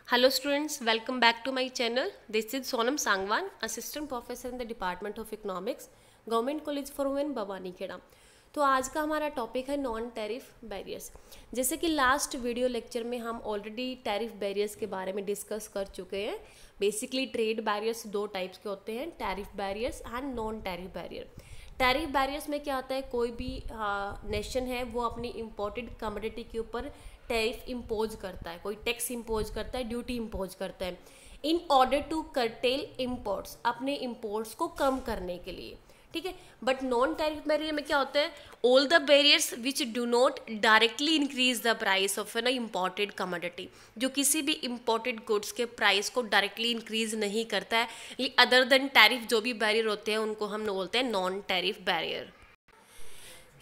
Hello students, welcome back to my channel. This is Sonam Sangwan, Assistant Professor in the Department of Economics, Government College for Women, Bhavani Kheda. तो आज का हमारा topic है non tariff barriers. जैसे कि last video lecture में हम already tariff barriers के बारे में डिस्कस कर चुके हैं। बेसिकली ट्रेड बैरियर्स दो टाइप्स के होते हैं, tariff barriers and non tariff barrier. Tariff barriers में क्या होता है, कोई भी नेशन है वो अपनी इम्पोर्टेड कमोडिटी के ऊपर टैरिफ इम्पोज करता है, कोई टैक्स इम्पोज करता है, ड्यूटी इम्पोज करता है in order to curtail imports, अपने इम्पोर्ट्स को कम करने के लिए। ठीक है, बट नॉन टैरिफ बैरियर में क्या होता है, all the barriers which do not directly increase the price of an imported commodity, जो किसी भी इम्पोर्टेड गुड्स के प्राइस को डायरेक्टली इंक्रीज नहीं करता है। अदर देन टैरिफ जो भी बैरियर होते हैं उनको हम बोलते हैं non tariff barrier.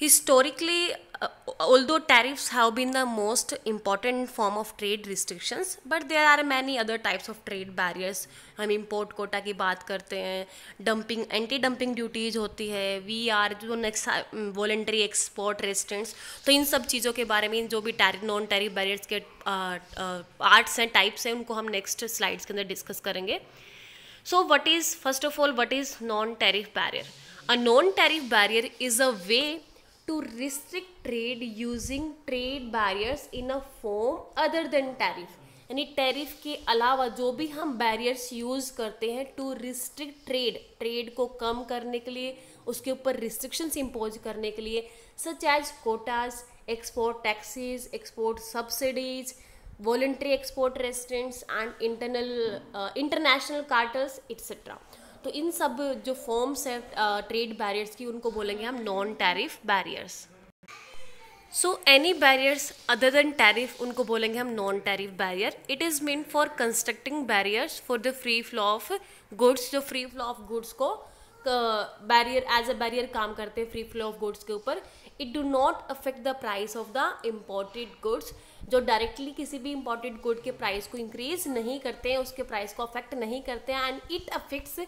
Historically, although tariffs have been the most important form of trade restrictions, but there are many other types of trade barriers. हम import quota की बात करते हैं, dumping, anti-dumping duties होती है, VR जो next voluntary export restraints। तो इन सब चीज़ों के बारे में जो भी नॉन टैरिफ बैरियर्स के आर्ट्स हैं, टाइप्स हैं, उनको हम नेक्स्ट स्लाइड्स के अंदर डिस्कस करेंगे। So what is, first of all, what is non-tariff barrier? A non-tariff barrier is a way to restrict trade using trade barriers in a form other than tariff। यानी tariff के अलावा जो भी हम barriers use करते हैं to restrict trade को कम करने के लिए, उसके ऊपर रिस्ट्रिक्शंस इम्पोज करने के लिए, such as quotas, export taxes, export subsidies, voluntary export restrictions and international cartels etcetera. तो इन सब जो फॉर्म्स है ट्रेड बैरियर्स की, उनको बोलेंगे हम non tariff barriers. So any barriers other than tariff, उनको बोलेंगे हम non tariff barrier. It is mean for constructing barriers for the free flow of goods, जो फ्री फ्लो ऑफ गुड्स को बैरियर एज अ बैरियर काम करते हैं free flow of goods के ऊपर। It do not affect the price of the imported goods, जो directly किसी भी इम्पोर्टेड गुड के प्राइस को इंक्रीज नहीं करते हैं, उसके प्राइस को अफेक्ट नहीं करते हैं, and it affects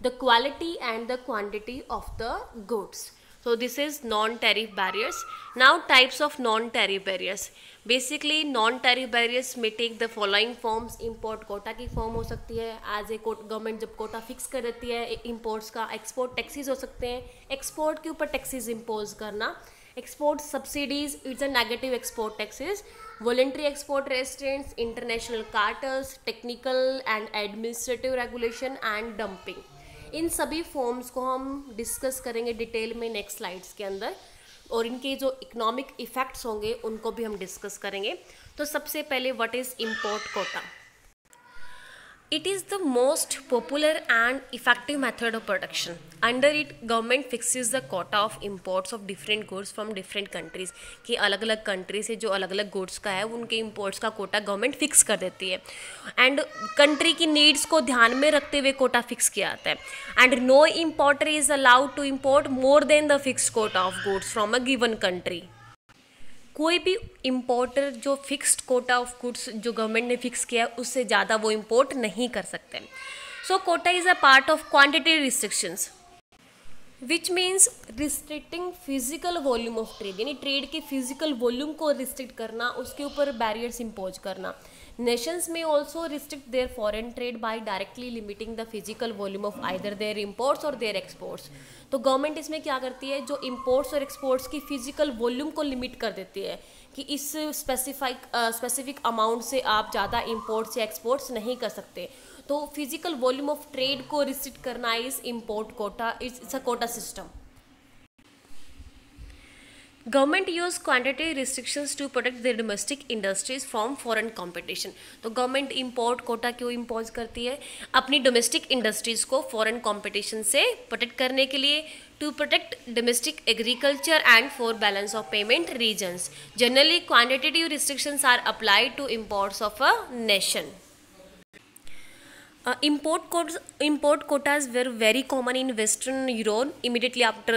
the quality and the quantity of the goods. So this is non-tariff barriers. Now types of non-tariff barriers. Basically non-tariff barriers may take the following forms. Import quota की form हो सकती है, as a government जब Kota fix कर देती है imports का। Export taxes हो सकते हैं, एक्सपोर्ट के ऊपर टैक्सेस इम्पोज करना। Export subsidies, it's a negative export taxes. Voluntary export restrictions, international cartels, technical and administrative regulation and dumping. इन सभी फॉर्म्स को हम डिस्कस करेंगे डिटेल में नेक्स्ट स्लाइड्स के अंदर, और इनके जो इकोनॉमिक इफेक्ट्स होंगे उनको भी हम डिस्कस करेंगे। तो सबसे पहले what is import quota? It is the most popular and effective method of production. Under it, government fixes the quota of imports of different goods from different countries. कि अलग अलग कंट्री से जो अलग अलग गुड्स का है उनके इम्पोर्ट्स का कोटा गवर्नमेंट फिक्स कर देती है, एंड कंट्री की नीड्स को ध्यान में रखते हुए कोटा फिक्स किया जाता है। And no importer is allowed to import more than the fixed quota of goods from a given country. कोई भी इम्पोर्टर जो फिक्स्ड कोटा ऑफ गुड्स जो गवर्नमेंट ने फिक्स किया है उससे ज़्यादा वो इम्पोर्ट नहीं कर सकते। So quota is a part of quantity restrictions which means restricting physical volume of trade, यानी ट्रेड के फिजिकल वॉल्यूम को रिस्ट्रिक्ट करना, उसके ऊपर बैरियर्स इम्पोज करना। Nations may also restrict their foreign trade by directly limiting the physical volume of either their imports और their exports. तो government इसमें क्या करती है, जो इम्पोर्ट्स और एक्सपोर्ट्स की फिजिकल वॉल्यूम को लिमिट कर देती है कि इस स्पेसिफिक अमाउंट से आप ज़्यादा इम्पोर्ट्स या एक्सपोर्ट्स नहीं कर सकते। तो फिजिकल वॉल्यूम ऑफ ट्रेड को रिस्ट्रिक्ट करना is import quota, it's a quota system. Government use quantity restrictions to protect the domestic industries from foreign competition. तो गवर्नमेंट इम्पोर्ट कोटा क्यों इम्पोज करती है? अपनी डोमेस्टिक इंडस्ट्रीज को फॉरेन कंपटीशन से protect करने के लिए, to protect domestic agriculture and for balance of payment reasons. Generally quantitative restrictions are applied to imports of a nation. Import quotas were very common in Western Europe immediately after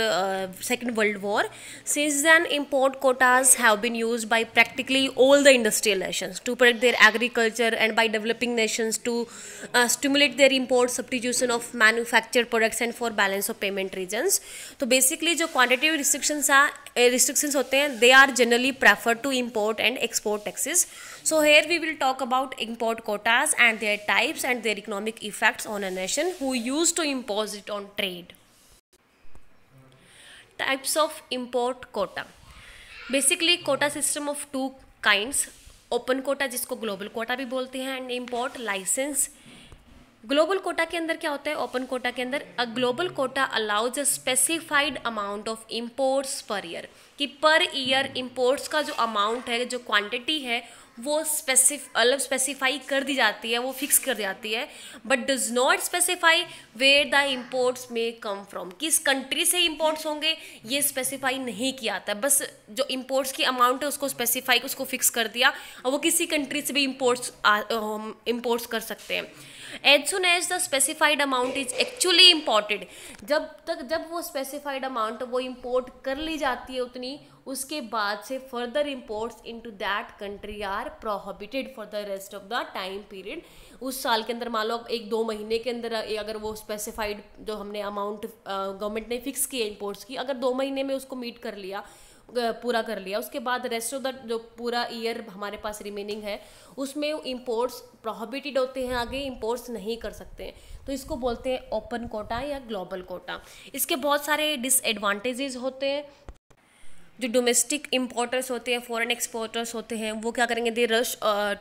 Second World War. Since then, import quotas have been used by practically all the industrial nations to protect their agriculture and by developing nations to stimulate their import substitution of manufactured products and for balance of payment regions. तो basically जो quantitative restrictions होते हैं, they are generally preferred to import and export taxes. So here we will talk about import quotas and their types and their economic effects on a nation who used to impose it on trade. Types of import quota. Basically quota system of two kinds. Open quota जिसको global quota भी बोलते हैं and import licence. Global quota के अंदर क्या होता है? Open quota के अंदर a global quota allows a specified amount of imports per year, कि पर ईयर इम्पोर्ट्स का जो अमाउंट है, जो क्वांटिटी है, वो स्पेसिफाई कर दी जाती है, वो फिक्स कर दी जाती है. But does not specify where the imports may come from, किस कंट्री से इम्पोर्ट्स होंगे ये स्पेसिफाई नहीं किया जाता. बस जो इम्पोर्ट्स की अमाउंट है उसको स्पेसिफाई, उसको फिक्स कर दिया और वो किसी कंट्री से भी इम्पोर्ट्स कर सकते हैं. As soon as the specified amount is actually imported, जब वो स्पेसिफाइड अमाउंट वो इम्पोर्ट कर ली जाती है उतनी, उसके बाद से further imports into that country are prohibited for the rest of the time period. उस साल के अंदर मान लो 1-2 महीने के अंदर अगर वो स्पेसिफाइड जो हमने अमाउंट गवर्नमेंट ने फिक्स की इम्पोर्ट्स की, अगर 2 महीने में उसको मीट कर लिया, पूरा कर लिया, उसके बाद रेस्ट ऑफ द जो पूरा ईयर हमारे पास रिमेनिंग है उसमें इंपोर्ट्स प्रोहिबिटेड होते हैं, आगे इंपोर्ट्स नहीं कर सकते हैं. तो इसको बोलते हैं ओपन कोटा या ग्लोबल कोटा. इसके बहुत सारे डिसएडवांटेजेस होते हैं. जो डोमेस्टिक इंपोर्टर्स होते हैं, फॉरेन एक्सपोर्टर्स होते हैं, वो क्या करेंगे? They rush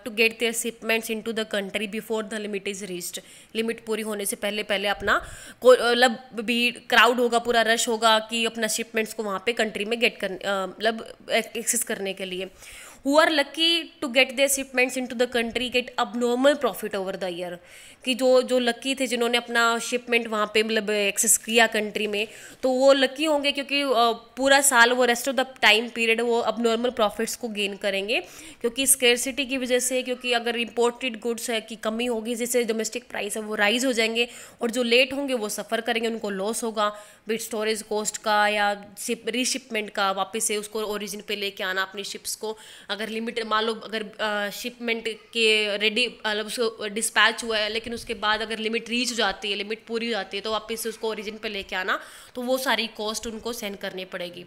to get their shipments into the country before the limit is reached. Limit पूरी होने से पहले पहले अपना मतलब भीड़ क्राउड होगा, पूरा रश होगा कि अपना शिपमेंट्स को वहाँ पे कंट्री में गेट करने मतलब एक्सेस करने के लिए. who are lucky to get their shipments into the country get abnormal profit over the year, कि जो लकी थे जिन्होंने अपना शिपमेंट वहाँ पे मतलब एक्सेस किया कंट्री में, तो वो लकी होंगे क्योंकि पूरा साल वो rest of the time period वो अबनॉर्मल प्रॉफिट्स को गेन करेंगे, क्योंकि स्केर्सिटी की वजह से, क्योंकि अगर इंपोर्टेड गुड्स है की कमी होगी जिससे डोमेस्टिक प्राइस है वो राइज हो जाएंगे, और जो लेट होंगे वो सफ़र करेंगे, उनको लॉस होगा बिट स्टोरेज कॉस्ट का या रीशिपमेंट का, वापस से उसको ओरिजिन पे लेके आना अपनी शिप्स को. अगर लिमिट मान लो अगर शिपमेंट के रेडी मतलब उसको डिस्पैच हुआ है, लेकिन उसके बाद अगर लिमिट रीच हो जाती है, लिमिट पूरी हो जाती है, तो वापस से उसको ओरिजिन पे लेके आना, तो वो सारी कॉस्ट उनको सेंड करनी पड़ेगी.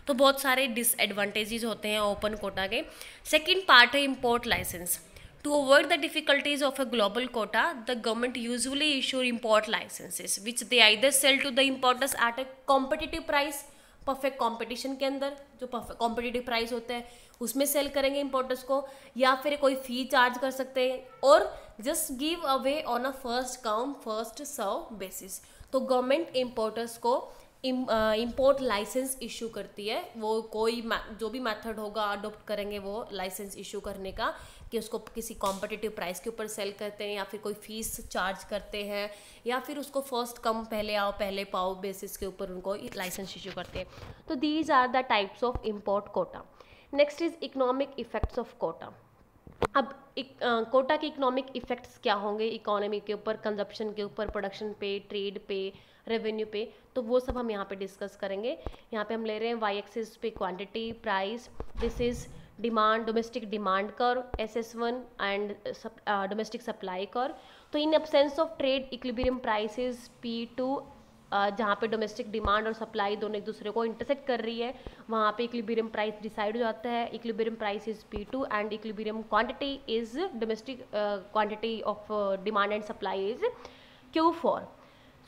तो बहुत सारे डिसएडवांटेजेस होते हैं ओपन कोटा के. सेकंड पार्ट है import licence. To avoid the difficulties of a global quota, the government usually issue import licenses, which they either sell to the importers at a competitive price, perfect competition के अंदर जो competitive price होते हैं उसमें cell करेंगे importers को, या फिर कोई फी चार्ज कर सकते हैं, और just give away on a first come first serve basis. तो गवर्नमेंट इंपोर्टर्स को इंपोर्ट लाइसेंस इशू करती है. वो कोई जो भी मेथड होगा अडोप्ट करेंगे वो लाइसेंस इशू करने का, कि उसको किसी कॉम्पिटिटिव प्राइस के ऊपर सेल करते हैं, या फिर कोई फीस चार्ज करते हैं, या फिर उसको फर्स्ट कम पहले आओ पहले पाओ बेसिस के ऊपर उनको लाइसेंस इशू करते हैं. तो these are the types of import quota. Next is economic effects of quota. अब कोटा के इकोनॉमिक इफेक्ट्स क्या होंगे इकोनॉमी के ऊपर, कंजप्शन के ऊपर, प्रोडक्शन पे, ट्रेड पे, रेवेन्यू पे, तो वो सब हम यहाँ पे डिस्कस करेंगे. यहाँ पे हम ले रहे हैं वाई एक्सिस पे quantity, price, this is demand, domestic demand curve, SS1 and domestic supply curve. तो in absence of trade equilibrium price is P2, जहाँ पे डोमेस्टिक डिमांड और सप्लाई दोनों एक दूसरे को इंटरसेक्ट कर रही है, वहाँ पे इक्विलिब्रियम प्राइस डिसाइड हो जाता है. Equilibrium price is P2 and equilibrium quantity is domestic quantity of demand and supply is Q4.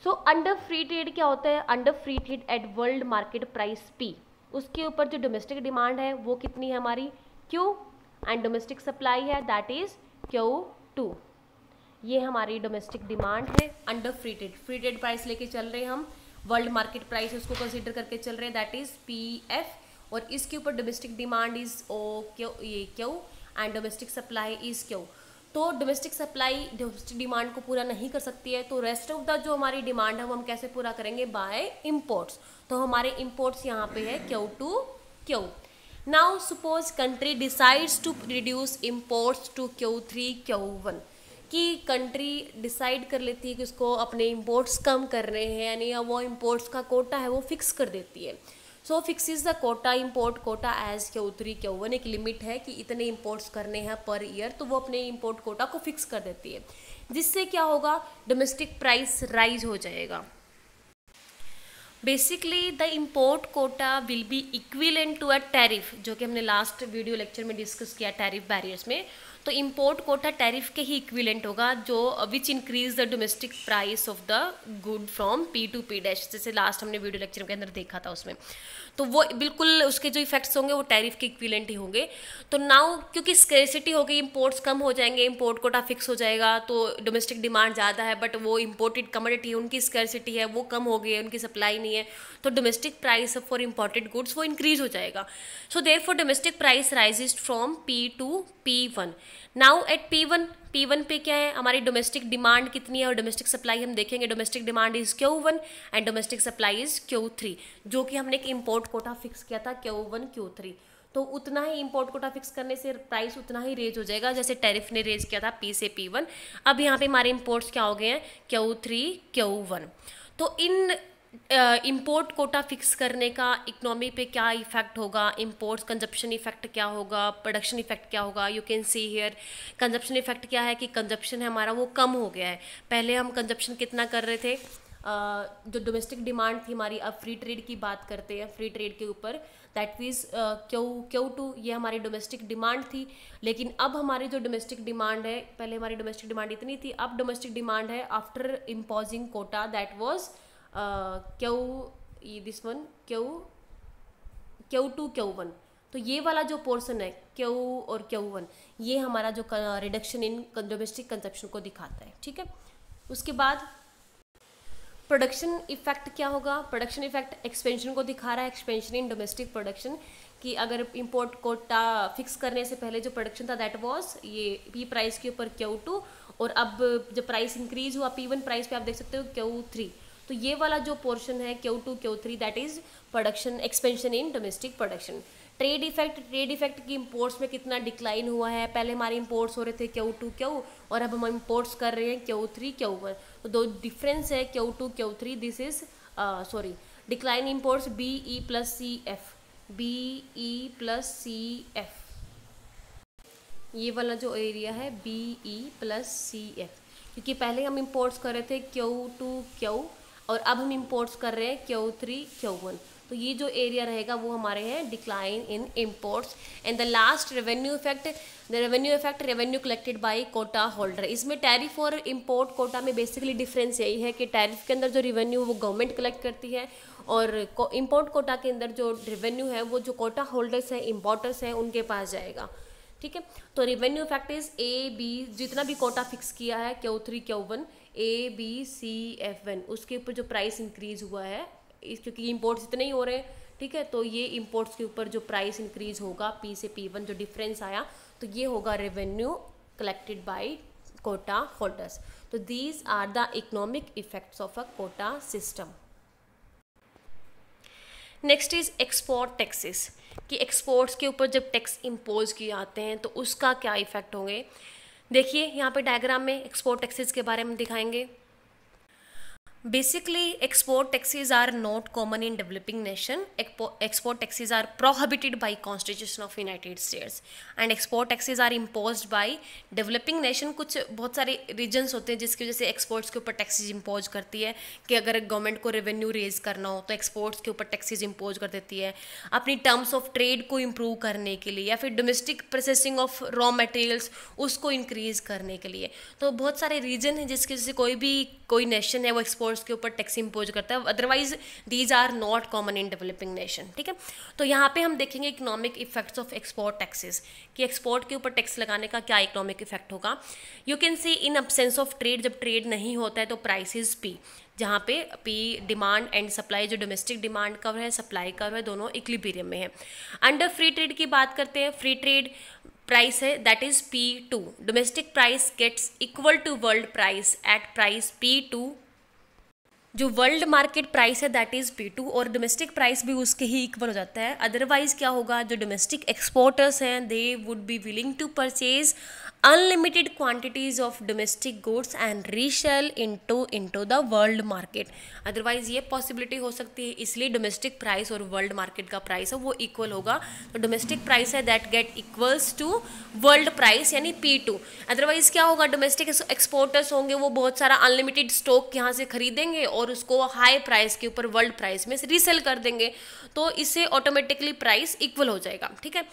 So under free trade क्या होता है? Under free trade at world market price P, उसके ऊपर जो domestic demand है वो कितनी है हमारी Q, एंड डोमेस्टिक सप्लाई है दैट इज Q2. ये हमारी डोमेस्टिक डिमांड है under free trade. Free trade price लेके चल रहे हैं हम, वर्ल्ड मार्केट प्राइस उसको कंसीडर करके चल रहे हैं दैट इज PF, और इसके ऊपर domestic demand is Q and domestic supply is Q. तो डोमेस्टिक सप्लाई डोमेस्टिक डिमांड को पूरा नहीं कर सकती है, तो रेस्ट ऑफ द जो हमारी डिमांड है वो हम कैसे पूरा करेंगे? By imports. तो हमारे इंपोर्ट्स यहाँ पे है Q2 Q. Now suppose country decides to reduce imports to Q3 Q1, कि कंट्री डिसाइड कर लेती है कि उसको अपने इंपोर्ट्स कम करने हैं, यानी वो इंपोर्ट्स का कोटा है वो फिक्स कर देती है. So fixes the quota import quota as Q3 Q1, एक लिमिट है कि इतने इंपोर्ट्स करने हैं पर ईयर, तो वो अपने इंपोर्ट कोटा को फिक्स कर देती है, जिससे क्या होगा? डोमेस्टिक प्राइस राइज हो जाएगा. Basically the import quota will be equivalent to a tariff, जो कि हमने लास्ट वीडियो लेक्चर में डिस्कस किया टैरिफ बैरियर्स में। तो इम्पोर्ट कोटा टैरिफ के ही इक्विलेंट होगा, जो which increase the domestic price of the good from P to P dash, जैसे लास्ट हमने वीडियो लेक्चर के अंदर देखा था उसमें। तो वो बिल्कुल उसके जो इफेक्ट्स होंगे वो टैरिफ के इक्विलेंट ही होंगे। तो नाउ क्योंकि स्केर्सिटी हो गई, इम्पोर्ट्स कम हो जाएंगे, इम्पोर्ट कोटा फिक्स हो जाएगा, तो डोमेस्टिक डिमांड ज़्यादा है बट वो इम्पोर्टेड कमोडिटी है, उनकी स्केर्सिटी है, वो कम हो गई है, उनकी सप्लाई नहीं है, तो domestic price for imported goods वो इंक्रीज हो जाएगा। So therefore domestic price rises from P to P1। Now at P1 पे क्या है, हमारी डोमेस्टिक डिमांड कितनी है और डोमेस्टिक सप्लाई हम देखेंगे। Domestic demand is Q1 and domestic supply is Q3, जो कि हमने एक इम्पोर्ट कोटा फिक्स किया था Q1 Q3। तो उतना ही इम्पोर्ट कोटा फिक्स करने से प्राइस उतना ही रेज हो जाएगा जैसे टैरिफ ने रेज किया था P से P1। अब यहाँ पे हमारे इम्पोर्ट्स क्या हो गए हैं, Q3 Q1। तो इन इम्पोर्ट कोटा फिक्स करने का इकोनॉमी पे क्या इफेक्ट होगा, इम्पोर्ट्स कंजप्शन इफेक्ट क्या होगा, प्रोडक्शन इफेक्ट क्या होगा। You can see here consumption effect क्या है कि कंजप्शन है हमारा वो कम हो गया है। पहले हम कंजप्शन कितना कर रहे थे, जो डोमेस्टिक डिमांड थी हमारी, अब फ्री ट्रेड की बात करते हैं, फ्री ट्रेड के ऊपर दैट मीज Q2 ये हमारी डोमेस्टिक डिमांड थी। लेकिन अब हमारी जो डोमेस्टिक डिमांड है, पहले हमारी डोमेस्टिक डिमांड इतनी थी, अब डोमेस्टिक डिमांड है after imposing quota that was Q2 Q1। तो ये वाला जो पोर्शन है Q और Q1, ये हमारा जो रिडक्शन इन डोमेस्टिक कंजप्शन को दिखाता है, ठीक है। उसके बाद प्रोडक्शन इफेक्ट क्या होगा, प्रोडक्शन इफेक्ट एक्सपेंशन को दिखा रहा है, एक्सपेंशन इन डोमेस्टिक प्रोडक्शन, कि अगर इंपोर्ट कोटा फिक्स करने से पहले जो प्रोडक्शन था दैट वाज ये P प्राइस के ऊपर Q2, और अब जब प्राइस इंक्रीज हुआ P1 प्राइस पे आप देख सकते हो Q3। तो ये वाला जो पोर्शन है Q2 Q3 that is production expansion in domestic production. Trade effect की इंपोर्ट्स में कितना डिक्लाइन हुआ है, पहले हमारे इंपोर्ट्स हो रहे थे Q2 Q और अब हम इंपोर्ट्स कर रहे हैं Q3 Q1। तो दो डिफरेंस है Q2 Q3, this is decline imports BE plus CF, ये वाला जो एरिया है BE प्लस CF, क्योंकि पहले हम इंपोर्ट्स कर रहे थे Q2 Q और अब हम इंपोर्ट्स कर रहे हैं Q3 Q1। तो ये जो एरिया रहेगा वो हमारे हैं decline in imports. And the last revenue effect revenue collected by quota holder. इसमें टैरिफ और इंपोर्ट कोटा में बेसिकली डिफरेंस यही है कि टैरिफ के अंदर जो रेवेन्यू वो गवर्नमेंट कलेक्ट करती है, और इंपोर्ट कोटा के अंदर जो रेवेन्यू है वो जो कोटा होल्डर्स हैं, इम्पोर्टर्स हैं, उनके पास जाएगा, ठीक है। तो रेवेन्यू इफेक्ट इज AB, जितना भी कोटा फिक्स किया है Q3 Q1 ABCF1, उसके ऊपर जो प्राइस इंक्रीज हुआ है क्योंकि इंपोर्ट्स इतने ही हो रहे हैं, ठीक है। तो ये इंपोर्ट्स के ऊपर जो प्राइस इंक्रीज होगा P से P1 जो डिफरेंस आया, तो ये होगा revenue collected by quota holders. तो these are the economic effects of a quota system. Next is export taxes, कि एक्सपोर्ट्स के ऊपर जब टैक्स इम्पोज किए जाते हैं तो उसका क्या इफेक्ट होंगे। देखिए यहाँ पे डायग्राम में एक्सपोर्ट टैक्सेस के बारे में दिखाएंगे। Basically, export taxes are not common in developing nation. Export taxes are prohibited by Constitution of United States, and export taxes are imposed by developing nation। कुछ बहुत सारे रीजन्स होते हैं जिसकी वजह से एक्सपोर्ट्स के ऊपर टैक्सेस इम्पोज करती है, कि अगर गवर्नमेंट को रेवेन्यू रेज करना हो तो एक्सपोर्ट्स के ऊपर टैक्सेस इम्पोज कर देती है, अपनी टर्म्स ऑफ ट्रेड को इम्प्रूव करने के लिए, या फिर domestic processing of raw materials उसको इंक्रीज करने के लिए। तो बहुत सारे रीजन हैं जिसकी वजह से कोई नेशन है वो एक्सपोर्ट्स के ऊपर टैक्स इम्पोज करता है, otherwise these are not common in developing nation, ठीक है। तो यहाँ पे हम देखेंगे economic effects of export taxes, कि एक्सपोर्ट के ऊपर टैक्स लगाने का क्या इकोनॉमिक इफेक्ट होगा। You can see in absence of trade, जब ट्रेड नहीं होता है तो प्राइसेस P, जहाँ पे P डिमांड एंड सप्लाई, जो डोमेस्टिक डिमांड कर्व है, सप्लाई कर्व है, दोनों इक्विलिब्रियम में है। अंडर फ्री ट्रेड की बात करते हैं, फ्री ट्रेड प्राइस है that is P2, domestic price gets equal to world price at price P2, जो वर्ल्ड मार्केट प्राइस है दैट इज P2, और डोमेस्टिक प्राइस भी उसके ही इक्वल हो जाता है। अदरवाइज क्या होगा, जो डोमेस्टिक एक्सपोर्टर्स हैं they would be willing to purchase unlimited quantities of domestic goods and resell into the world market. Otherwise ये पॉसिबिलिटी हो सकती है, इसलिए डोमेस्टिक प्राइस और वर्ल्ड मार्केट का प्राइस है वो इक्वल होगा। तो डोमेस्टिक प्राइस है that get equals to world price यानी P2। अदरवाइज क्या होगा, डोमेस्टिक एक्सपोर्टर्स होंगे वो बहुत सारा अनलिमिटेड स्टॉक यहाँ से खरीदेंगे और उसको हाई प्राइस के ऊपर वर्ल्ड प्राइस में रीसेल कर देंगे, तो इससे ऑटोमेटिकली प्राइस इक्वल हो जाएगा। ठीक है,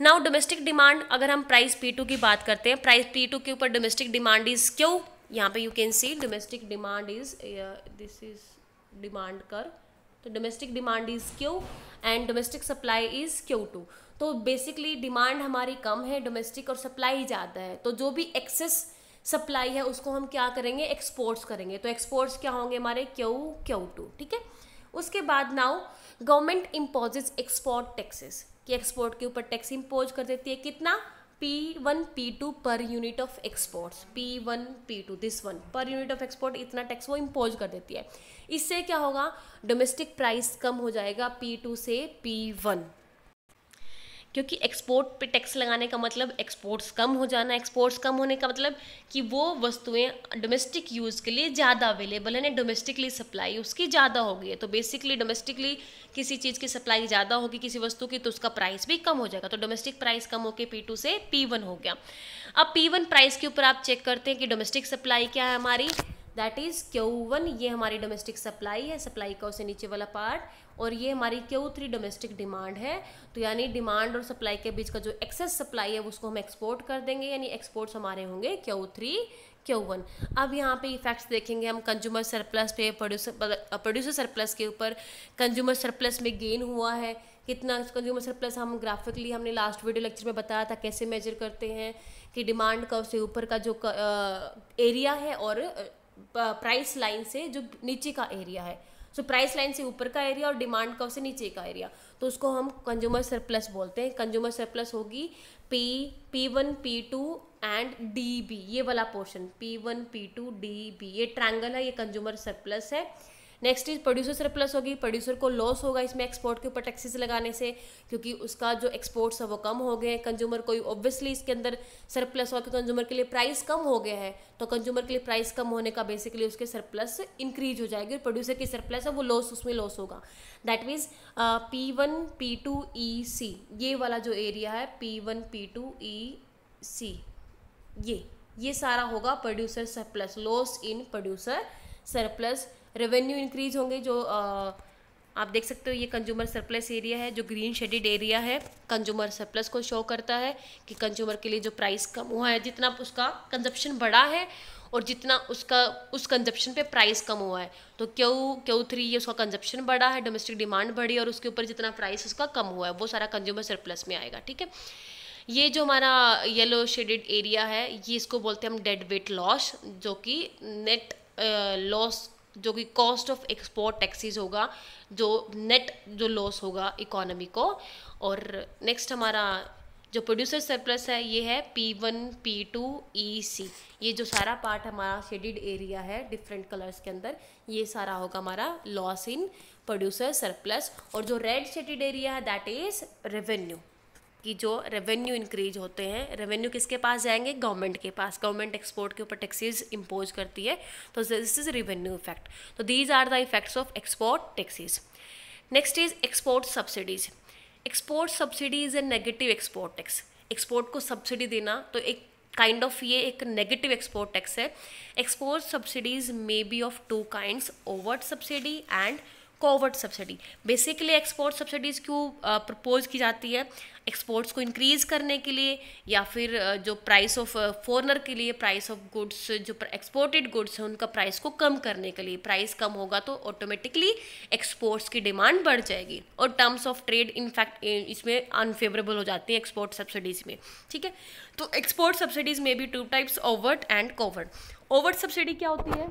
नाउ डोमेस्टिक डिमांड, अगर हम प्राइस P2 की बात करते हैं, प्राइस P2 के ऊपर डोमेस्टिक डिमांड इज क्यू। यहाँ पे you can C domestic demand is, this is demand कर, तो domestic demand is Q and domestic supply is Q2। तो बेसिकली डिमांड हमारी कम है डोमेस्टिक और सप्लाई ज़्यादा है, तो जो भी एक्सेस सप्लाई है उसको हम क्या करेंगे, एक्सपोर्ट्स करेंगे। तो एक्सपोर्ट्स क्या होंगे हमारे Q2। ठीक है, उसके बाद now government imposes export taxes, कि एक्सपोर्ट के ऊपर टैक्स इम्पोज कर देती है कितना, P1 P2 per unit of exports, P1 P2 this one per unit of export इतना टैक्स वो इम्पोज कर देती है। इससे क्या होगा, डोमेस्टिक प्राइस कम हो जाएगा P2 से P1, क्योंकि एक्सपोर्ट पे टैक्स लगाने का मतलब एक्सपोर्ट्स कम हो जाना, एक्सपोर्ट्स कम होने का मतलब कि वो वस्तुएं डोमेस्टिक यूज़ के लिए ज़्यादा अवेलेबल है ना, डोमेस्टिकली सप्लाई उसकी ज़्यादा हो गई है। तो बेसिकली डोमेस्टिकली किसी चीज़ की सप्लाई ज़्यादा होगी किसी वस्तु की, तो उसका प्राइस भी कम हो जाएगा। तो डोमेस्टिक प्राइस कम होकर P2 से P1 हो गया। अब P1 प्राइस के ऊपर आप चेक करते हैं कि डोमेस्टिक सप्लाई क्या है हमारी, दैट इज़ Q1, ये हमारी डोमेस्टिक सप्लाई है, सप्लाई का उससे नीचे वाला पार्ट, और ये हमारी Q3 डोमेस्टिक डिमांड है। तो यानी डिमांड और सप्लाई के बीच का जो एक्सेस सप्लाई है उसको हम एक्सपोर्ट कर देंगे, यानी एक्सपोर्ट्स हमारे होंगे Q3 Q1। अब यहाँ पे इफेक्ट्स देखेंगे हम कंज्यूमर सरप्लस पे, प्रोड्यूसर सरप्लस के ऊपर। कंज्यूमर सरप्लस में गेन हुआ है कितना, कंज्यूमर सरप्लस हम ग्राफिकली हमने लास्ट वीडियो लेक्चर में बताया था कैसे मेजर करते हैं, कि डिमांड का उससे ऊपर का जो एरिया है और प्राइस लाइन से जो नीचे का एरिया है, सो प्राइस लाइन से ऊपर का एरिया और डिमांड का उससे नीचे का एरिया, तो उसको हम कंज्यूमर सरप्लस बोलते हैं। कंज्यूमर सरप्लस होगी P1 P2 एंड DB, ये वाला पोर्शन P1 P2 DB, ये ट्रायंगल है, ये कंज्यूमर सरप्लस है। नेक्स्ट इज प्रोड्यूसर सरप्लस होगी, प्रोड्यूसर को लॉस होगा इसमें एक्सपोर्ट के ऊपर टैक्सेस लगाने से, क्योंकि उसका जो एक्सपोर्ट्स है वो कम हो गए हैं। कंज्यूमर को ऑब्वियसली इसके अंदर सरप्लस हो, कंज्यूमर के लिए प्राइस कम हो गया है, तो कंज्यूमर के लिए प्राइस कम होने का बेसिकली उसके सरप्लस इंक्रीज हो जाएगी, और प्रोड्यूसर की सरप्लस है वो लॉस, उसमें लॉस होगा। That means P1 P2 EC, ये वाला जो एरिया है P1 P2 EC, ये सारा होगा producer surplus, loss in producer surplus. Revenue increase होंगे, जो आप देख सकते हो ये कंज्यूमर सरप्लस एरिया है, जो ग्रीन शेडेड एरिया है कंज्यूमर सरप्लस को शो करता है कि कंज्यूमर के लिए जो प्राइस कम हुआ है, जितना उसका कंजप्शन बढ़ा है और जितना उसका उस कंजप्शन पे प्राइस कम हुआ है, तो Q3 ये उसका कंजप्शन बढ़ा है, डोमेस्टिक डिमांड बढ़ी, और उसके ऊपर जितना प्राइस उसका कम हुआ है वो सारा कंज्यूमर सरप्लस में आएगा। ठीक है, ये जो हमारा येलो शेडेड एरिया है ये इसको बोलते हैं हम डेड वेट लॉस, जो कि नेट लॉस, जो कि कॉस्ट ऑफ एक्सपोर्ट टैक्सेस होगा, जो नेट जो लॉस होगा इकोनॉमी को। और नेक्स्ट हमारा जो प्रोड्यूसर सरप्लस है ये है P1 P2 EC, ये जो सारा पार्ट हमारा शेडेड एरिया है डिफरेंट कलर्स के अंदर, ये सारा होगा हमारा लॉस इन प्रोड्यूसर सरप्लस। और जो रेड शेडेड एरिया है दैट इज रेवेन्यू, कि जो रेवेन्यू इंक्रीज होते हैं, रेवेन्यू किसके पास जाएंगे, गवर्नमेंट के पास, गवर्नमेंट एक्सपोर्ट के ऊपर टैक्सेस इम्पोज करती है, तो दिस इज रेवेन्यू इफेक्ट। तो these are the effects of export taxes. Next is export subsidies. Export subsidy is a negative export tax. Export को सब्सिडी देना तो एक काइंड ऑफ ये एक नेगेटिव एक्सपोर्ट टैक्स है। Export subsidies may be of two kinds, overt subsidy and covert subsidy. Basically export subsidies क्यों propose की जाती है, एक्सपोर्ट्स को इंक्रीज करने के लिए, या फिर जो प्राइस ऑफ फॉरनर के लिए प्राइस ऑफ गुड्स, जो एक्सपोर्टेड गुड्स हैं उनका प्राइस को कम करने के लिए। प्राइस कम होगा तो ऑटोमेटिकली एक्सपोर्ट्स की डिमांड बढ़ जाएगी, और टर्म्स ऑफ ट्रेड इनफैक्ट इसमें अनफेवरेबल हो जाती है एक्सपोर्ट सब्सिडीज़ में। ठीक है, तो एक्सपोर्ट सब्सिडीज़ में भी two types, overt and covert. Overt subsidy क्या होती है,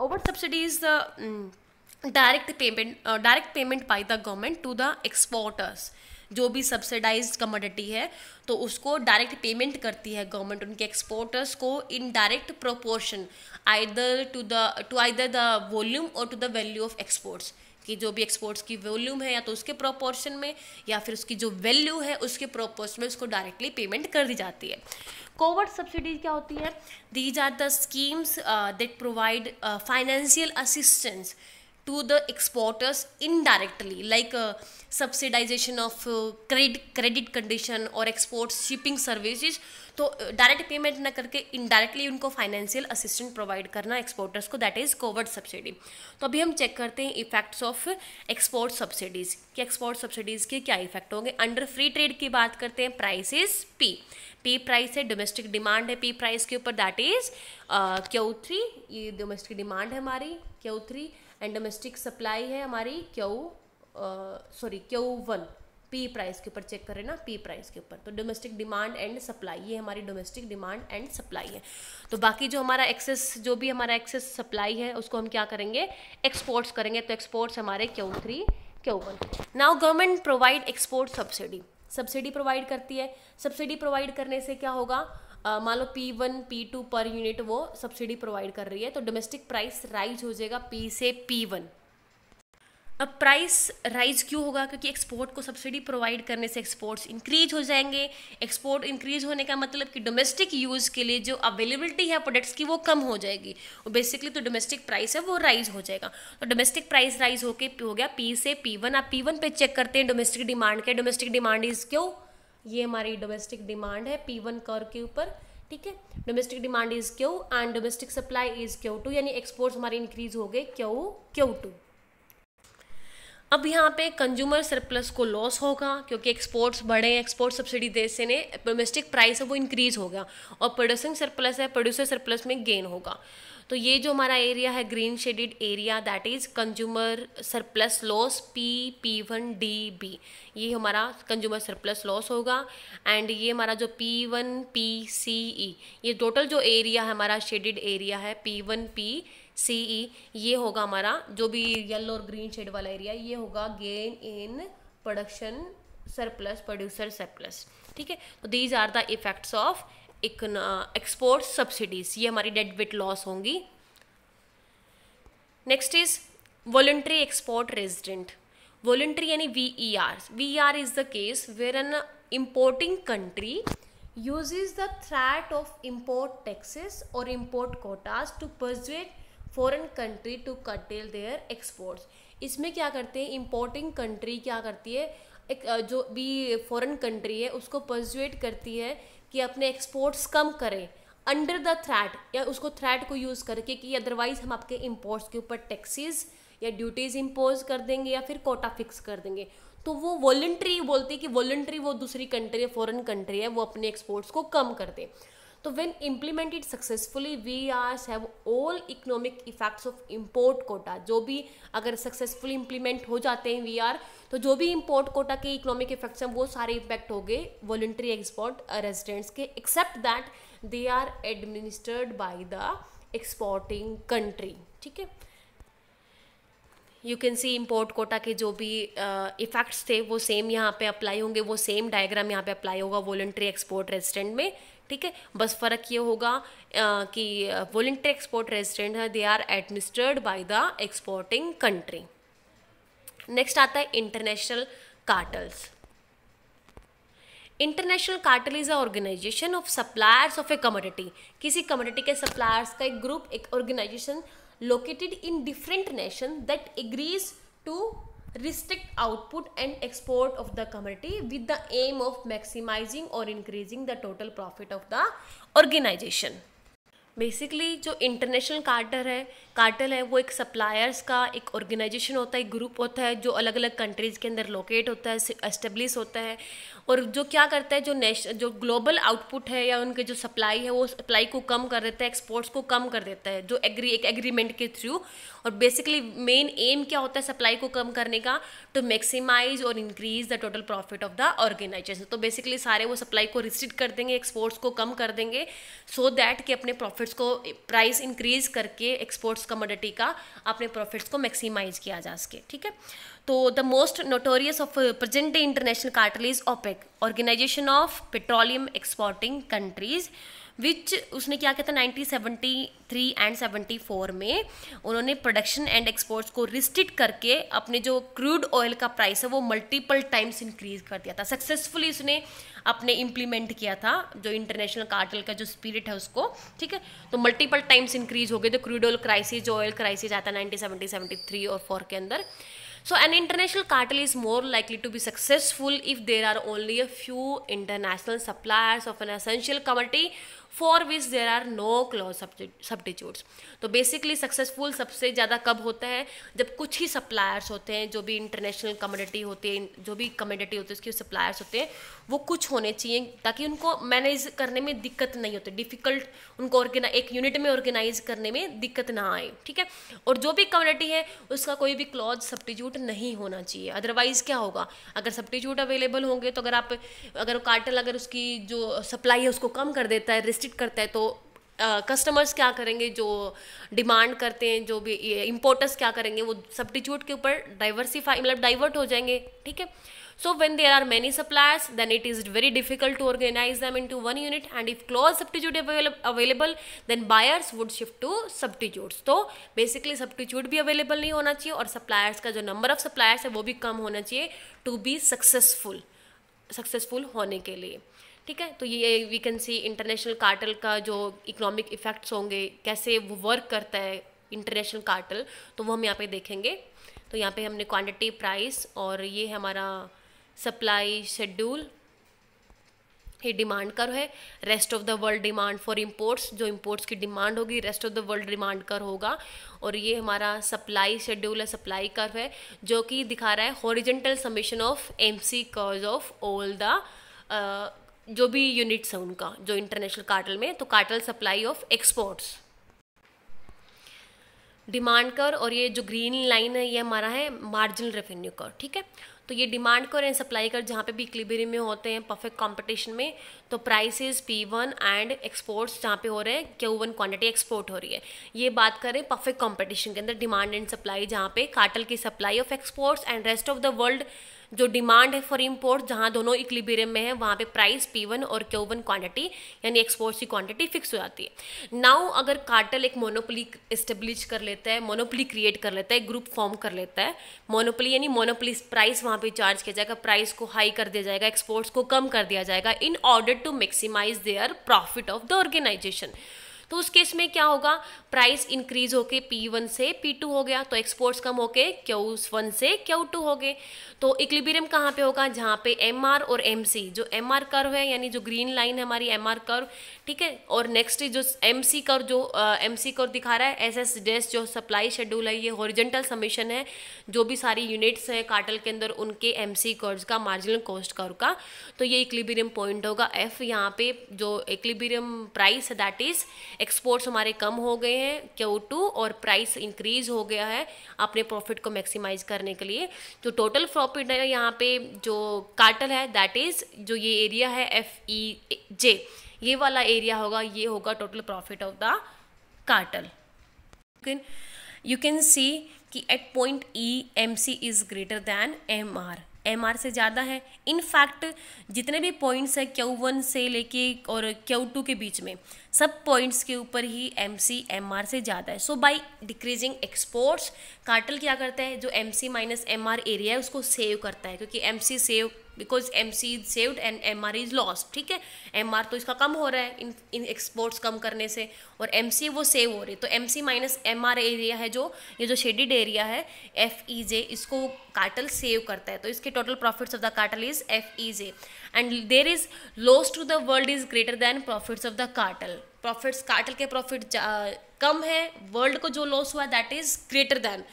overt subsidy is the direct payment by the government to the exporters. जो भी सब्सिडाइज्ड कमोडिटी है तो उसको डायरेक्ट पेमेंट करती है गवर्नमेंट उनके एक्सपोर्टर्स को in direct proportion either to the volume or to the value of exports, कि जो भी एक्सपोर्ट्स की वॉल्यूम है या तो उसके प्रोपोर्शन में या फिर उसकी जो वैल्यू है उसके प्रोपोर्शन में उसको डायरेक्टली पेमेंट कर दी जाती है। कोवर्ट सब्सिडीज क्या होती है? These are the schemes that provide financial assistance to the exporters indirectly, like subsidization of credit condition or export shipping services। तो डायरेक्ट पेमेंट ना करके इनडायरेक्टली उनको फाइनेंशियल असिस्टेंट प्रोवाइड करना एक्सपोर्टर्स को, दैट इज कोवर्ट सब्सिडी। तो अभी हम check करते हैं इफेक्ट्स ऑफ एक्सपोर्ट सब्सिडीज कि एक्सपोर्ट सब्सिडीज के क्या इफेक्ट होंगे। अंडर फ्री ट्रेड की बात करते हैं, प्राइस इज पी प्राइस है, डोमेस्टिक डिमांड है पी प्राइस के ऊपर, दैट इज Q3, ये डोमेस्टिक डिमांड है हमारी Q3 एंड डोमेस्टिक सप्लाई है हमारी Q1 पी प्राइस के ऊपर चेक करें ना, पी प्राइस के ऊपर। तो डोमेस्टिक डिमांड एंड सप्लाई, ये हमारी डोमेस्टिक डिमांड एंड सप्लाई है। तो बाकी जो हमारा एक्सेस, जो भी हमारा एक्सेस सप्लाई है उसको हम क्या करेंगे, एक्सपोर्ट्स करेंगे। तो एक्सपोर्ट्स हमारे Q3 Q1। Now government provide export subsidy provide करती है। सब्सिडी प्रोवाइड करने से क्या होगा, मान लो P1 P2 पर यूनिट वो सब्सिडी प्रोवाइड कर रही है, तो डोमेस्टिक प्राइस राइज हो जाएगा P से P1। अब प्राइस राइज क्यों होगा, क्योंकि एक्सपोर्ट को सब्सिडी प्रोवाइड करने से एक्सपोर्ट्स इंक्रीज हो जाएंगे। एक्सपोर्ट इंक्रीज होने का मतलब कि डोमेस्टिक यूज़ के लिए जो अवेलेबिलिटी है प्रोडक्ट्स की वो कम हो जाएगी, और बेसिकली तो डोमेस्टिक प्राइस है वो राइज हो जाएगा। तो डोमेस्टिक प्राइस राइज होके हो गया P से P1। आप P1 पे चेक करते हैं डोमेस्टिक डिमांड के, डोमेस्टिक डिमांड इज क्यों, ये हमारी डोमेस्टिक डिमांड है P1 कर्व के ऊपर, ठीक है। Domestic demand is Q and domestic supply is Q2, यानी एक्सपोर्ट्स हमारे इंक्रीज हो गए Q2। अब यहाँ पे कंज्यूमर सरप्लस को लॉस होगा क्योंकि एक्सपोर्ट्स बढ़े, एक्सपोर्ट सब्सिडी देने से डोमेस्टिक प्राइस है वो इंक्रीज हो गया, और प्रोड्यूसिंग सरप्लस है, प्रोड्यूसर सरप्लस में गेन होगा। तो ये जो हमारा एरिया है green shaded area, that is consumer surplus loss P1DB, ये हमारा कंज्यूमर सरप्लस लॉस होगा। एंड ये हमारा जो P1PCE, ये टोटल जो एरिया है हमारा शेडेड एरिया है P1PCE, ये होगा हमारा जो भी येलो और ग्रीन शेड वाला एरिया, ये होगा gain in production surplus, producer surplus, ठीक है। तो these are the effects of export subsidies, ये हमारी डेड वेट लॉस होंगी। Next is voluntary export restraint. Voluntary यानी VER is the case where an importing country uses the threat of import taxes or import quotas to persuade foreign country to curtail their exports। इसमें क्या करते हैं, importing country क्या करती है, एक जो भी फॉरेन कंट्री है उसको परसुएट करती है कि अपने एक्सपोर्ट्स कम करें अंडर द थ्रेट, या उसको थ्रेट को यूज़ करके कि अदरवाइज हम आपके इम्पोर्ट्स के ऊपर टैक्सेस या ड्यूटीज़ इम्पोज कर देंगे या फिर कोटा फिक्स कर देंगे। तो वो वॉलंटरी बोलती है कि वॉलंटरी वो दूसरी कंट्री है, फॉरेन कंट्री है, वो अपने एक्सपोर्ट्स को कम कर दे। तो when implemented successfully VERs have all economic effects of import quota. जो भी अगर सक्सेसफुली इम्प्लीमेंट हो जाते हैं VER, तो जो भी इम्पोर्ट कोटा के इकोनॉमिक इफेक्ट्स हैं वो सारे इम्पैक्ट हो गए वॉलंटरी एक्सपोर्ट रेजिडेंट्स के, except that they are administered by the exporting country, ठीक है। You can see import quota के जो भी इफेक्ट्स थे वो सेम यहाँ पे अप्लाई होंगे, वो सेम डायग्राम यहाँ पे अप्लाई होगा वॉलंटरी एक्सपोर्ट रेजिडेंट में, ठीक है। बस फ़र्क ये होगा कि वॉलंटरी एक्सपोर्ट रेजिडेंट है, they are administered by the exporting country. Next आता है international cartels. International cartel is a organization of suppliers of a commodity. किसी कमोडिटी के सप्लायर्स का एक ग्रुप, एक organization located in different nation that agrees to restrict output and export of the commodity with the aim of maximizing or increasing the total profit of the organization। Basically जो international cartel है वो एक suppliers का एक organisation होता है, एक group होता है जो अलग अलग कंट्रीज़ के अंदर लोकेट होता है, एस्टेब्लिश होता है, और जो क्या करता है जो ग्लोबल आउटपुट है या उनके जो सप्लाई है वो सप्लाई को कम कर देता है, एक्सपोर्ट्स को कम कर देता है जो एक एग्रीमेंट के थ्रू। और बेसिकली मेन एम क्या होता है सप्लाई को कम करने का, टू मैक्सिमाइज और increase the total profit of the organization. तो बेसिकली सारे वो सप्लाई को रिस्ट्रिक्ट कर देंगे, एक्सपोर्ट्स को कम कर देंगे, सो दैट कि अपने प्रॉफिट्स को प्राइस इंक्रीज करके एक्सपोर्ट्स कमोडिटी का अपने प्रॉफिट्स को मैक्सिमाइज किया जा सके, ठीक है। तो the most notorious of present day international cartel is OPEC, organisation of petroleum exporting countries, which उसने क्या किया था 1973 एंड 74 में उन्होंने प्रोडक्शन एंड एक्सपोर्ट्स को रिस्ट्रिक्ट करके अपने जो क्रूड ऑयल का प्राइस है वो मल्टीपल टाइम्स इंक्रीज कर दिया था। सक्सेसफुली उसने अपने इम्प्लीमेंट किया था जो इंटरनेशनल कार्टेल का जो स्पिरिट है उसको, ठीक है। तो मल्टीपल टाइम्स इंक्रीज हो गए जो क्रूड ऑयल क्राइसिस, जो ऑयल क्राइसिस आता है 1973 और 4 के अंदर। So an international cartel is more likely to be successful if there are only a few international suppliers of an essential commodity for which there are no clause substitutes। तो basically successful सबसे ज़्यादा कब होता है, जब कुछ ही suppliers होते हैं, जो भी इंटरनेशनल कमोडिटी होती है, जो भी कमोडिटी होती है उसके सप्लायर्स होते हैं वो कुछ होने चाहिए ताकि उनको मैनेज करने में दिक्कत नहीं होती, डिफ़िकल्ट उनको एक यूनिट में ऑर्गेनाइज करने में दिक्कत ना आए, ठीक है। और जो भी कमोडिटी है उसका कोई भी क्लॉज सब्स्टिट्यूट नहीं होना चाहिए, अदरवाइज क्या होगा, अगर सब्स्टिट्यूट अवेलेबल होंगे तो अगर कार्टेल अगर उसकी जो सप्लाई है उसको कम कर देता है, रिस्ट्रिक्ट करता है, तो कस्टमर्स क्या करेंगे, जो डिमांड करते हैं, जो भी इम्पोर्टर्स क्या करेंगे, वो सब्स्टिट्यूट के ऊपर डाइवर्ट हो जाएंगे, ठीक है। So when there are many suppliers, then it is very difficult to organize them into one unit, and if clause substitute available, then buyers would shift to substitutes। तो basically substitute भी available नहीं होना चाहिए और suppliers का जो number of suppliers है वो भी कम होना चाहिए to be successful होने के लिए, ठीक है। तो ये we can see international cartel का जो इकोनॉमिक इफेक्ट्स होंगे, कैसे वो वर्क करता है इंटरनेशनल कार्टेल, तो वो हम यहाँ पे देखेंगे। तो यहाँ पे हमने क्वांटिटी, प्राइस और ये हमारा सप्लाई शेड्यूल, ये डिमांड कर्व है। Rest of the world demand for imports, जो इंपोर्ट्स की डिमांड होगी rest of the world demand curve होगा। और ये हमारा सप्लाई शेड्यूल है, सप्लाई कर्व है, जो कि दिखा रहा है horizontal summation of MC curves of all the जो भी यूनिट्स हैं उनका, जो इंटरनेशनल कार्टेल में। तो cartel supply of exports, demand curve, और ये जो ग्रीन लाइन है ये हमारा है मार्जिनल रेवेन्यू कर्व, ठीक है। तो ये demand curve and supply curve जहाँ पे भी इक्विलिब्रियम में होते हैं परफेक्ट कंपटीशन में, तो प्राइसेस P1 एंड एक्सपोर्ट्स जहाँ पे हो रहे हैं Q1 क्वांटिटी एक्सपोर्ट हो रही है। ये बात करें परफेक्ट कंपटीशन के अंदर डिमांड एंड सप्लाई, जहाँ पे कार्टेल की supply of exports and rest of the world जो डिमांड है फॉर इंपोर्ट, जहाँ दोनों इक्विलिब्रियम में है, वहाँ पे प्राइस P1 और Q1 क्वांटिटी यानी एक्सपोर्ट्स की क्वांटिटी फिक्स हो जाती है। नाउ अगर कार्टेल एक मोनोपोली एस्टेब्लिश कर लेता है, मोनोपोली क्रिएट कर लेता है, ग्रुप फॉर्म कर लेता है, मोनोपोली यानी मोनोपोली प्राइस वहाँ पे चार्ज किया जाएगा, प्राइस को हाई कर दिया जाएगा, एक्सपोर्ट्स को कम कर दिया जाएगा in order to maximize their profit of the organization. तो उस केस में क्या होगा, प्राइस इंक्रीज होके P1 से P2 हो गया, तो एक्सपोर्ट्स कम होके Q1 से Q2 हो गए। तो इक्विलिब्रियम कहाँ पे होगा, जहाँ पे MR और MC, जो MR कर्व है यानी जो ग्रीन लाइन है हमारी MR कर्व, ठीक है। और नेक्स्ट जो MC कर्व, जो MC कर्व दिखा रहा है SS डैश, जो सप्लाई शेड्यूल है, ये हॉरिजॉन्टल समेशन है जो भी सारी यूनिट्स हैं कार्टेल के अंदर उनके MC कर्व का, मार्जिनल कॉस्ट कर्व का। तो ये इक्विलिब्रियम पॉइंट होगा F। यहाँ पे जो इक्विलिब्रियम प्राइस है दैट इज एक्सपोर्ट्स हमारे कम हो गए हैं Q2 और प्राइस इंक्रीज हो गया है अपने प्रॉफिट को मैक्सिमाइज करने के लिए। जो टोटल प्रॉफिट है यहाँ पे जो कार्टेल है दैट इज जो ये एरिया है FEJ, ये वाला एरिया होगा, ये होगा total profit of the cartel. You can see कि at point E MC is greater than MR से ज़्यादा है। इनफैक्ट जितने भी पॉइंट्स हैं Q1 से लेके और Q2 के बीच में सब पॉइंट्स के ऊपर ही MC MR से ज़्यादा है। सो बाय डिक्रीजिंग एक्सपोर्ट्स कार्टेल क्या करता है, जो MC माइनस MR एरिया है उसको सेव करता है, क्योंकि MC save because MC is saved and MR is lost, ठीक है। MR तो इसका कम हो रहा है इन एक्सपोर्ट्स कम करने से, और MC वो सेव हो रही है। तो MC माइनस MR एरिया है, जो ये जो शेडिड एरिया है FEJ, इसको कार्टेल सेव करता है। तो इसके total profits of the cartel is FEJ and there is loss to the world is greater than profits of the cartel. Profits cartel के प्रॉफिट कम है, वर्ल्ड को जो लॉस हुआ that is greater than.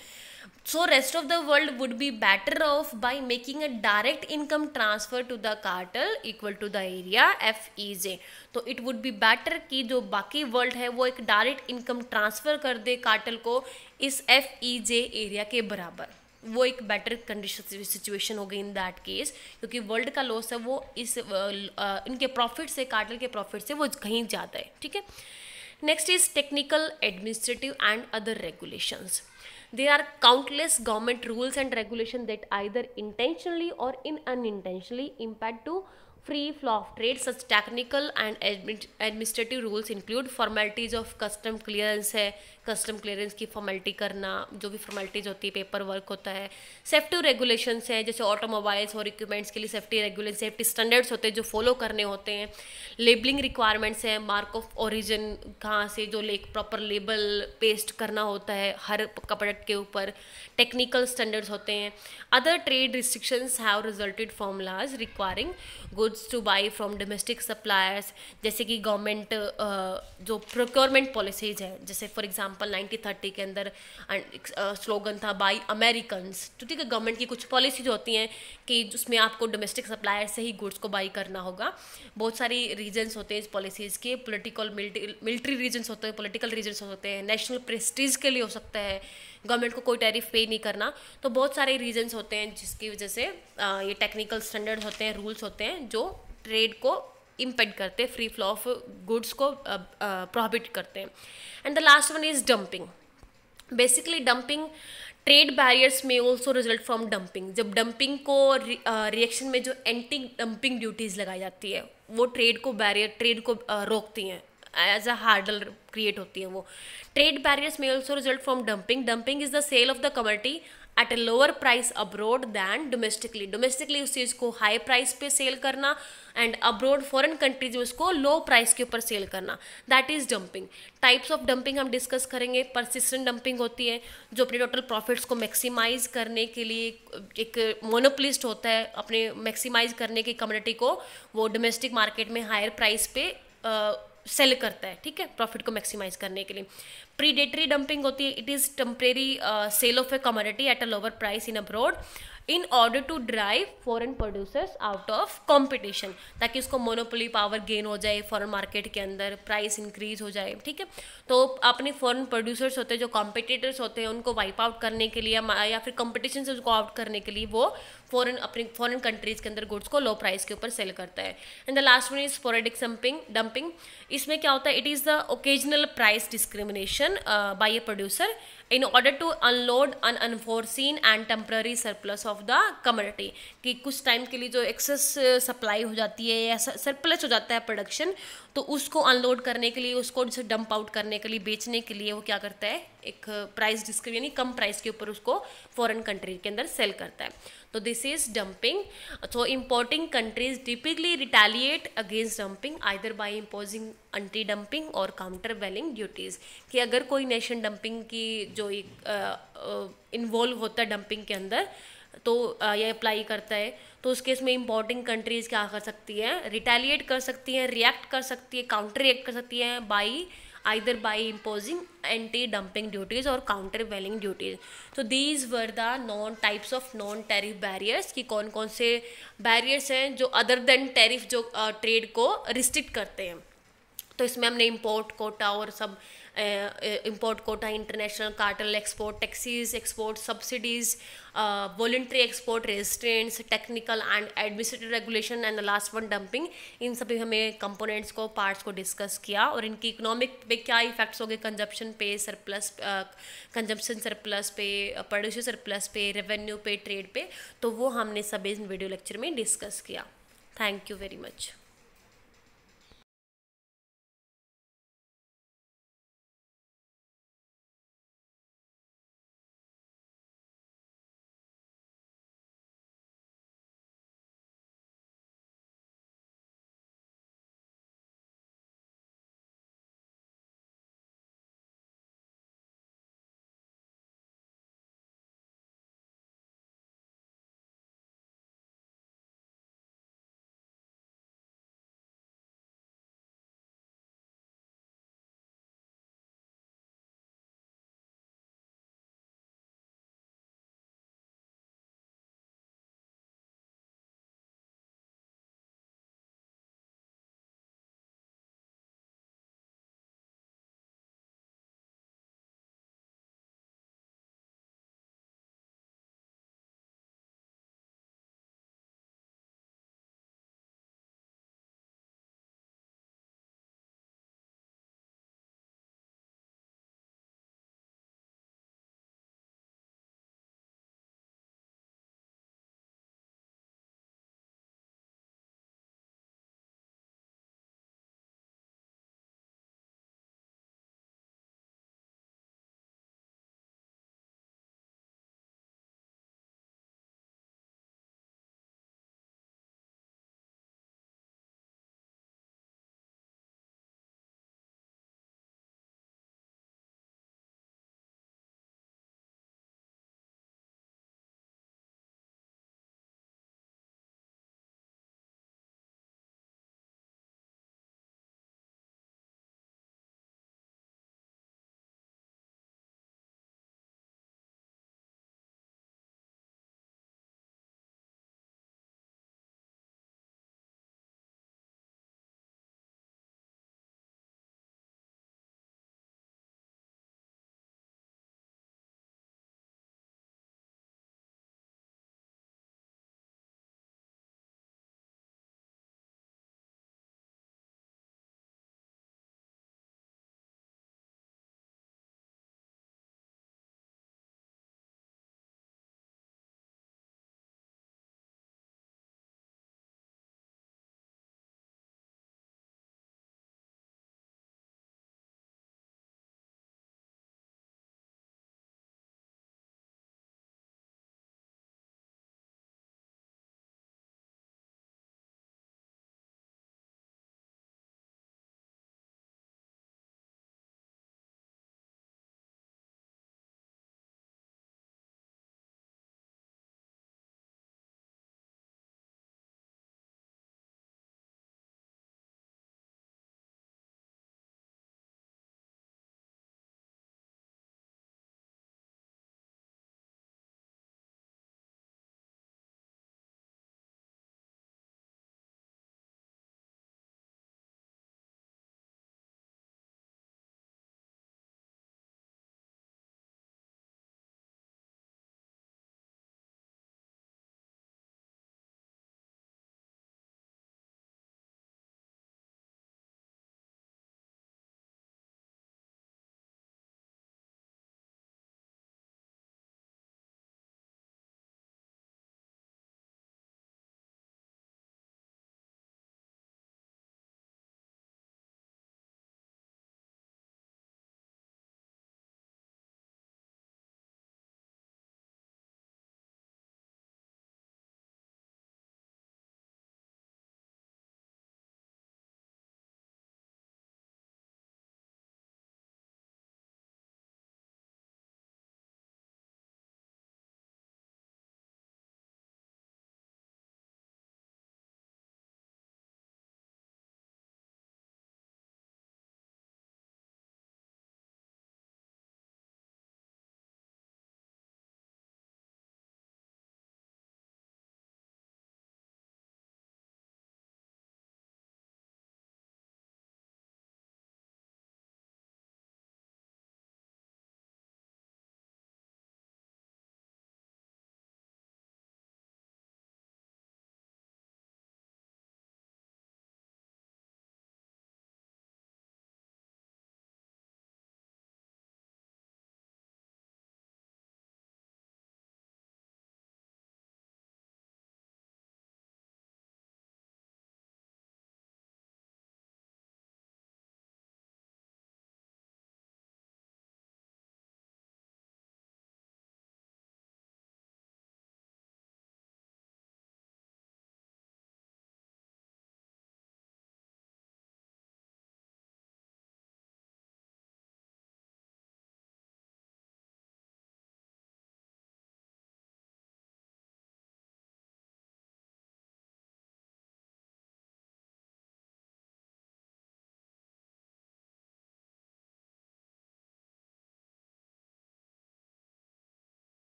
So rest of the world would be better off by making a direct income transfer to the cartel equal to the area FEJ। तो it would be better कि जो बाकी world है वो एक direct income transfer कर दे cartel को इस FEJ एरिया के बराबर, वो एक बेटर कंडीशन सिचुएशन हो गई इन दैट केस, क्योंकि वर्ल्ड का लॉस है वो इस इनके प्रॉफिट से, कार्टेल के प्रॉफिट से वो कहीं ज़्यादा है, ठीक है। Next is technical, administrative and other regulations. There are countless government rules and regulations that either intentionally or unintentionally impact to free flow of trade. Such technical and administrative rules include formalities of custom clearance है, custom clearance की formality करना, जो भी formalities होती है, paper work होता है. Safety regulations है, जैसे ऑटोमोबाइल्स और इक्विपमेंट्स के लिए सेफ्टी रेगुलेशन, सेफ्टी स्टैंडर्ड्स होते हैं जो फॉलो करने होते हैं. लेबलिंग रिक्वायरमेंट्स है, मार्क ऑफ ओरिजिन कहाँ से जो प्रॉपर लेबल पेस्ट करना होता है हर प्रोडक्ट के ऊपर. टेक्निकल स्टैंडर्ड्स होते हैं. Other trade restrictions have resulted from laws requiring goods to buy from domestic suppliers, जैसे कि गवर्नमेंट जो प्रोक्योरमेंट पॉलिसीज़ है, जैसे फॉर एग्जांपल 1930 के अंदर स्लोगन था बाई अमेरिकन्स. तो ठीक है, गवर्नमेंट की कुछ पॉलिसीज होती हैं कि उसमें आपको डोमेस्टिक सप्लायर से ही गुड्स को बाई करना होगा. बहुत सारी रीजन्स होते हैं इस पॉलिसीज़ के. पॉलिटिकल मिलिट्री रीजन्स होते हैं, पॉलिटिकल रीजन्स होते हैं, नेशनल प्रेस्टीज के लिए हो सकता है, गवर्नमेंट को कोई टैरिफ पे नहीं करना. तो बहुत सारे रीजन्स होते हैं जिसकी वजह से ये टेक्निकल स्टैंडर्ड्स होते हैं, रूल्स होते हैं जो ट्रेड को इम्पेक्ट करते हैं, फ्री फ्लो ऑफ गुड्स को प्रोहिबिट करते हैं. And the last one is dumping. Basically dumping trade barriers may also result from dumping. जब डंपिंग को रिएक्शन में जो एंटी डंपिंग ड्यूटीज़ लगाई जाती है वो ट्रेड को रोकती हैं, एज अ हार्डल क्रिएट होती है वो. Trade barriers may also result from dumping. Dumping is the sale of the commodity at a lower price abroad than domestically. Domestically उस चीज़ को हाई प्राइस पे सेल करना एंड अब्रोड फॉरेन कंट्रीज में उसको लो प्राइस के ऊपर sale करना, that is dumping. Types of dumping हम डिस्कस करेंगे. परसिस्टेंट डंपिंग होती है जो अपने टोटल प्रॉफिट्स को मैक्सिमाइज करने के लिए एक मोनोपोलिस्ट होता है, अपने मैक्सिमाइज करने की कमोडिटी को वो डोमेस्टिक मार्केट में हायर प्राइस पे सेल करता है, ठीक है, प्रॉफिट को मैक्सिमाइज करने के लिए. प्रीडेटरी डंपिंग होती है. It is temporary sale of a commodity at a lower price in abroad in order to drive foreign producers out of competition, ताकि उसको मोनोपोली पावर गेन हो जाए फॉरेन मार्केट के अंदर, प्राइस इंक्रीज हो जाए, ठीक है. तो अपने फॉरेन प्रोड्यूसर्स होते हैं जो कॉम्पिटिटर्स होते हैं उनको वाइप आउट करने के लिए या फिर कंपटीशन से उसको आउट करने के लिए वो अपनी फॉरेन कंट्रीज के अंदर गुड्स को लो प्राइस के ऊपर सेल करता है. And the last one is sporadic dumping. इसमें क्या होता है, it is the occasional price discrimination by a producer in order to unload an unforeseen and temporary surplus of the commodity. कि कुछ टाइम के लिए जो एक्सेस सप्लाई हो जाती है या सरप्लस हो जाता है प्रोडक्शन, तो उसको अनलोड करने के लिए, उसको डंप आउट करने के लिए, बेचने के लिए वो क्या करता है, एक प्राइस डिस्क्रिमिनेशन यानी कम प्राइस के ऊपर उसको फॉरेन कंट्री के अंदर सेल करता है. तो this is dumping. So importing countries typically retaliate against dumping either bye imposing anti dumping और काउंटर वेलिंग ड्यूटीज़. कि अगर कोई नेशन डंपिंग की जो इन्वॉल्व होता है डंपिंग के अंदर तो ये अप्लाई करता है, तो उस केस में इम्पोर्टिंग कंट्रीज़ क्या कर सकती हैं, रिटेलिएट कर सकती हैं, रिएक्ट कर सकती है, काउंटर रिएक्ट कर सकती हैं by either by imposing anti-dumping duties or countervailing duties. So these were the types of non-tariff barriers कि कौन कौन से barriers हैं जो other than tariff जो trade को restrict करते हैं. तो इसमें हमने इम्पोर्ट कोटा और सब import quota, international cartel, export taxes, export subsidies, voluntary export restraints, technical and administrative regulation and the last one dumping. इन सभी हमें कंपोनेंट्स को, पार्ट्स को डिस्कस किया और इनकी इकोनॉमिक पे क्या इफेक्ट्स हो गए, कंजप्शन पे, सरप्लस कंजप्शन सरप्लस पे, प्रोड्यूसर सरप्लस पे, रेवेन्यू पे, ट्रेड पे, तो वो हमने सभी इस वीडियो लेक्चर में डिस्कस किया. Thank you very much.